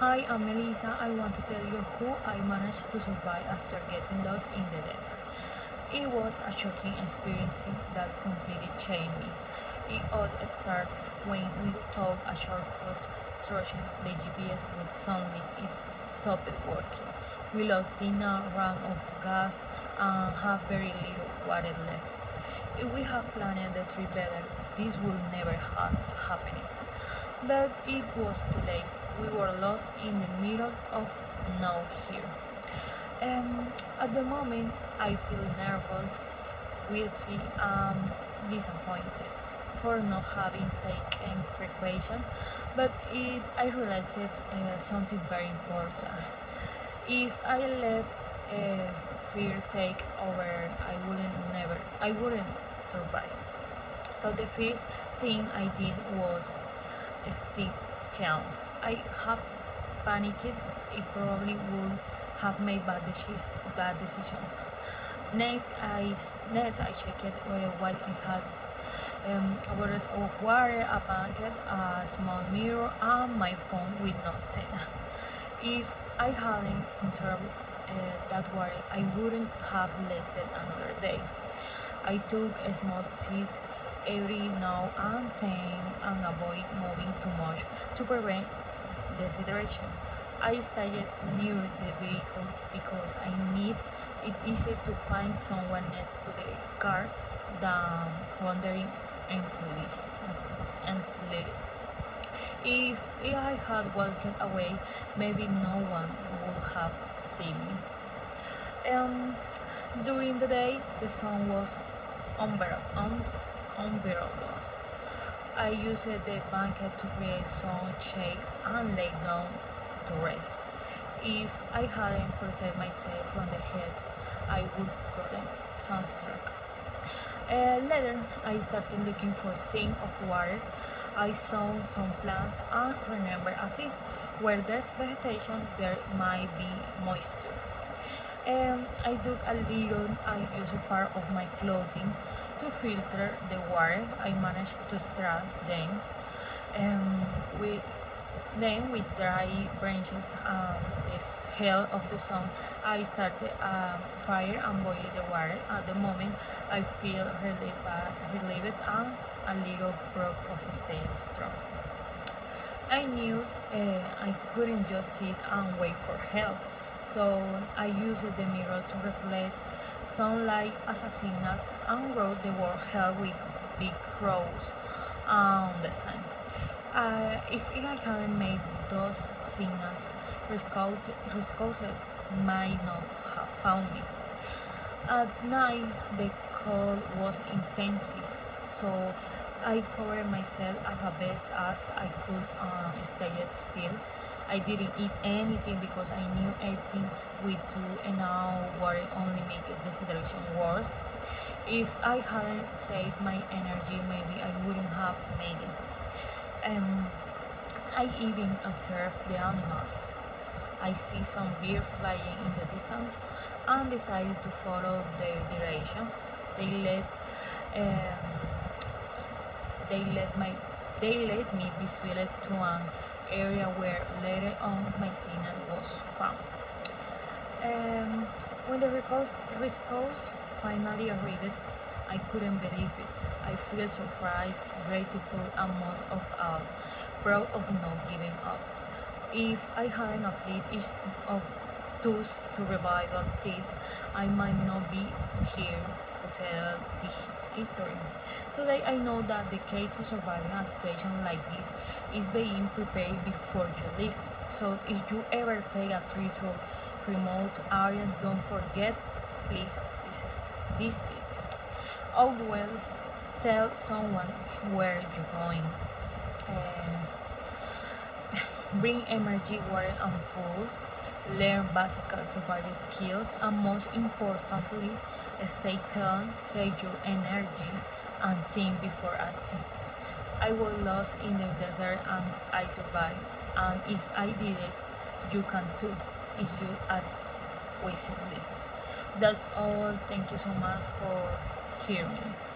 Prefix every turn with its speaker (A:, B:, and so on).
A: Hi, I'm Melissa. I want to tell you how I managed to survive after getting lost in the desert. It was a shocking experience that completely changed me. It all started when we took a shortcut, trusting the GPS, but suddenly it stopped working. We lost signal, ran out of gas, and have very little water left. If we had planned the trip better, this would never have happened. But it was too late. We were lost in the middle of nowhere. At the moment, I feel nervous, guilty, and disappointed for not having taken precautions, but I realized something very important. If I let fear take over, I wouldn't survive. So the first thing I did was stay calm. I have panicked. It probably would have made bad decisions. Next, I checked what I had. A bottle of water, a blanket, a small mirror, and my phone with no signal. If I hadn't conserved that water, I wouldn't have lasted another day. I took a small seats every now and then and avoid moving too much to prevent dehydration. I stayed near the vehicle because I need it easier to find someone next to the car than wandering endlessly. endlessly. If I had walked away, maybe no one would have seen me. Um, During the day, the sun was unbearable. I used the blanket to create some shade and lay down to rest. If I hadn't protected myself from the heat, I would gotten sunstroke. Later, I started looking for signs of water. I saw some plants and remembered a thing. Where there's vegetation, there might be moisture. I took I used a part of my clothing to filter the water. I managed to extract them um, with with dry branches and the hell of the sun. I started a fire and boiled the water. At the moment, I feel relieved and a little proof of staying strong. I knew I couldn't just sit and wait for help, so I used the mirror to reflect sunlight as a signal and wrote the word help with big crows on the sign. If I hadn't made those signals, Rescouted might not have found me. At night, the cold was intense, so I covered myself as best as I could and stayed still. I didn't eat anything because I knew eating with two and now water only make the situation worse. If I hadn't saved my energy, maybe I wouldn't have made it. Um, I even observed the animals. I see some birds flying in the distance and decided to follow their direction. They led, um, they led my, they led me visually to an area where later on my signal was found. Um, when the rescues finally arrived, I couldn't believe it. I feel surprised, grateful, and most of all, proud of not giving up. If I hadn't applied each of those survival tips, I might not be here to tell this history. Today, I know that the key to surviving a situation like this is being prepared before you leave. So, if you ever take a trip through remote areas, don't forget, please, these tips. Always tell someone where you're going. Uh, Bring energy, water, and food. Learn basic survival skills, and most importantly, stay calm, save your energy, and think before acting. I was lost in the desert and I survived. And if I did it, you can too if you act wisely. That's all. Thank you so much for hearing me.